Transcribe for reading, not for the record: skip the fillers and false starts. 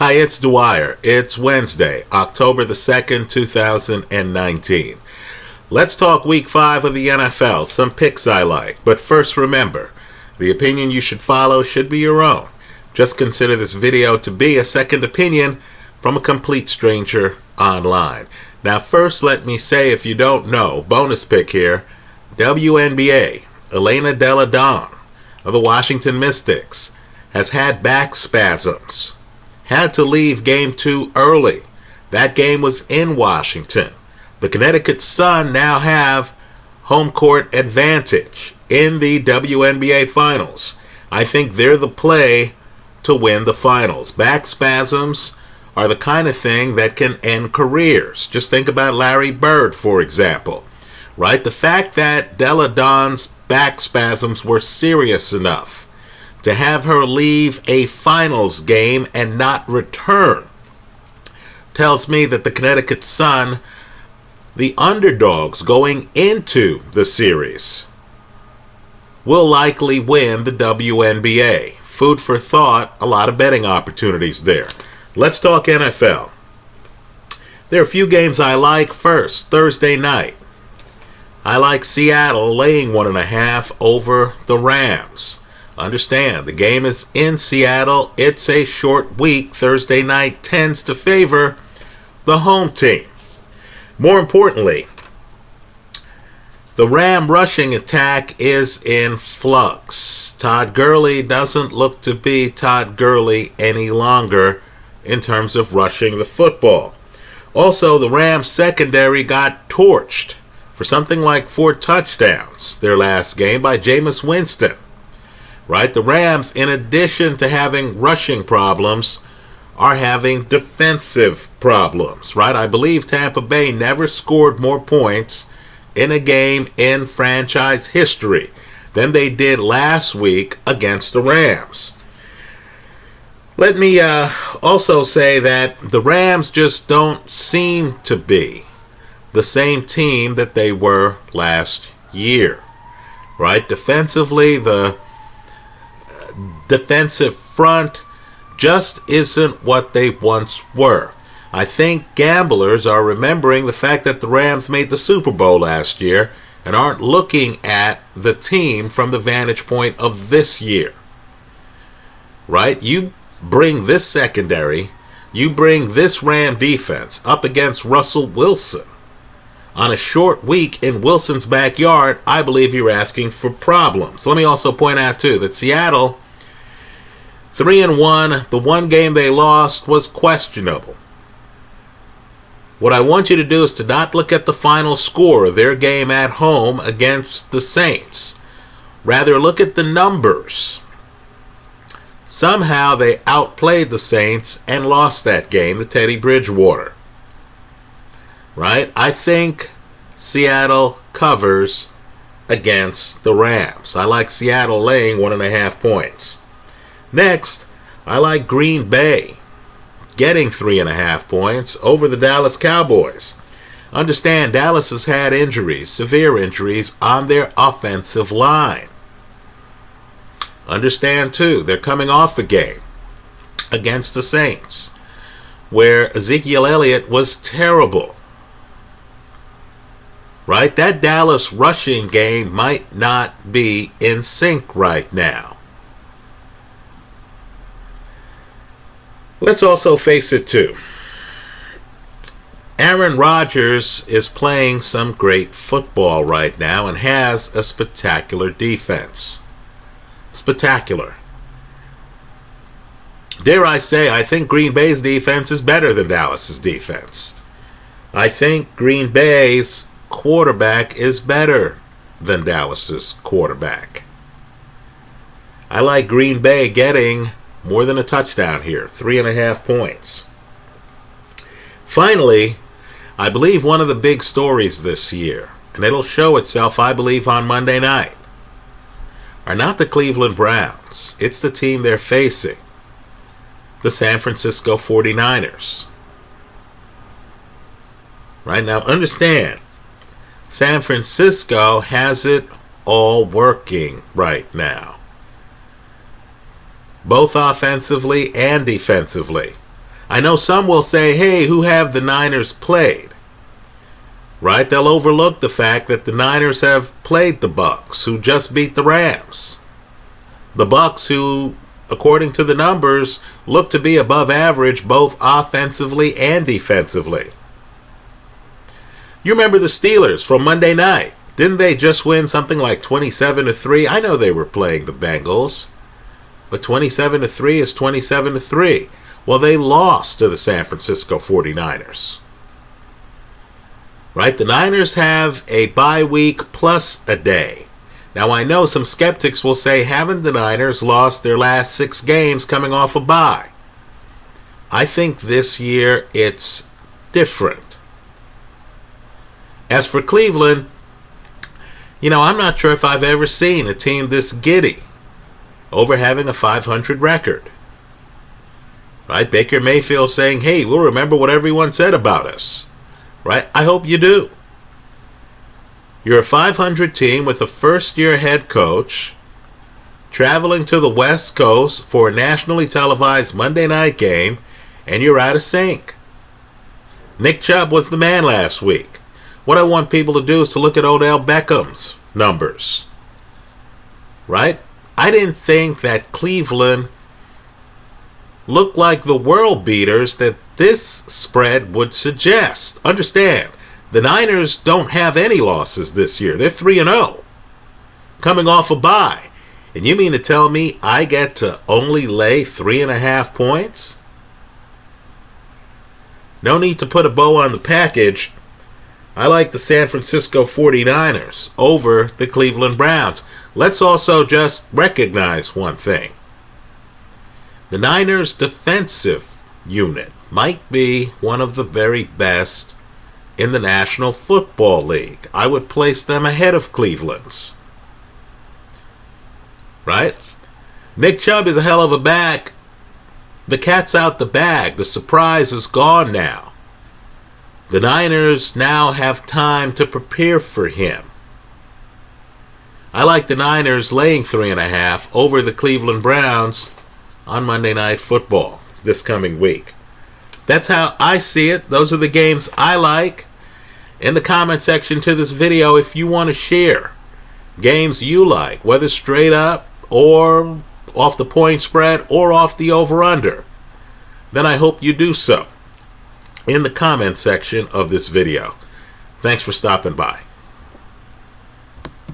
Hi, it's Dwyer. It's Wednesday, October the 2nd, 2019. Let's talk week 5 of the NFL, some picks I like. But first remember, the opinion you should follow should be your own. Just consider this video to be a second opinion from a complete stranger online. Now first let me say, if you don't know, bonus pick here, WNBA, Elena Delle Donne of the Washington Mystics has had back spasms. Had to leave game 2 early. That game was in Washington. The Connecticut Sun now have home court advantage in the WNBA finals. I think they're the play to win the finals. Back spasms are the kind of thing that can end careers. Just think about Larry Bird, for example. Right? The fact that Delle Donne's back spasms were serious enough to have her leave a finals game and not return tells me that the Connecticut Sun, the underdogs going into the series, will likely win the WNBA. Food for thought, a lot of betting opportunities there. Let's talk NFL. There are a few games I like. First, Thursday night. I like Seattle laying 1.5 over the Rams. Understand, the game is in Seattle. It's a short week. Thursday night tends to favor the home team. More importantly, the Ram rushing attack is in flux. Todd Gurley doesn't look to be Todd Gurley any longer in terms of rushing the football. Also, the Rams secondary got torched for something like 4 touchdowns their last game by Jameis Winston. Right? The Rams, in addition to having rushing problems, are having defensive problems. Right? I believe Tampa Bay never scored more points in a game in franchise history than they did last week against the Rams. Let me also say that the Rams just don't seem to be the same team that they were last year. Right? Defensively, the defensive front just isn't what they once were. I think gamblers are remembering the fact that the Rams made the Super Bowl last year and aren't looking at the team from the vantage point of this year. Right? You bring this secondary, you bring this Ram defense up against Russell Wilson on a short week in Wilson's backyard. I believe you're asking for problems. Let me also point out too that Seattle 3-1, the one game they lost was questionable. What I want you to do is to not look at the final score of their game at home against the Saints. Rather, look at the numbers. Somehow they outplayed the Saints and lost that game to Teddy Bridgewater. Right? I think Seattle covers against the Rams. I like Seattle laying 1.5 points. Next, I like Green Bay getting 3.5 points over the Dallas Cowboys. Understand, Dallas has had injuries, severe injuries on their offensive line. Understand too, they're coming off a game against the Saints where Ezekiel Elliott was terrible. Right? That Dallas rushing game might not be in sync right now. Let's also face it too. Aaron Rodgers is playing some great football right now and has a spectacular defense. Spectacular. Dare I say, I think Green Bay's defense is better than Dallas's defense. I think Green Bay's quarterback is better than Dallas's quarterback. I like Green Bay getting more than a touchdown here, 3.5 points. Finally, I believe one of the big stories this year, and it'll show itself, I believe, on Monday night, are not the Cleveland Browns. It's the team they're facing, the San Francisco 49ers. Right now, understand, San Francisco has it all working right now, both offensively and defensively. I know some will say, hey, who have the Niners played? Right? They'll overlook the fact that the Niners have played the Bucks, who just beat the Rams. The Bucks, who, according to the numbers, look to be above average both offensively and defensively. You remember the Steelers from Monday night. Didn't they just win something like 27-3? I know they were playing the Bengals, but 27-3 is 27-3. Well, they lost to the San Francisco 49ers. Right? The Niners have a bye week plus a day. Now, I know some skeptics will say, haven't the Niners lost their last 6 games coming off a bye? I think this year it's different. As for Cleveland, I'm not sure if I've ever seen a team this giddy over having a 500 record. Right? Baker Mayfield saying, hey, we'll remember what everyone said about us. Right? I hope you do. You're a 500 team with a first-year head coach traveling to the West Coast for a nationally televised Monday night game, and you're out of sync. Nick Chubb was the man last week. What I want people to do is to look at Odell Beckham's numbers. Right? I didn't think that Cleveland looked like the world beaters that this spread would suggest. Understand, the Niners don't have any losses this year. They're 3-0, coming off a bye. And you mean to tell me I get to only lay 3.5 points? No need to put a bow on the package. I like the San Francisco 49ers over the Cleveland Browns. Let's also just recognize one thing. The Niners' defensive unit might be one of the very best in the National Football League. I would place them ahead of Cleveland's. Right? Nick Chubb is a hell of a back. The cat's out the bag. The surprise is gone now. The Niners now have time to prepare for him. I like the Niners laying 3.5 over the Cleveland Browns on Monday Night Football this coming week. That's how I see it. Those are the games I like. In the comment section to this video, if you want to share games you like, whether straight up or off the point spread or off the over-under, then I hope you do so in the comment section of this video. Thanks for stopping by.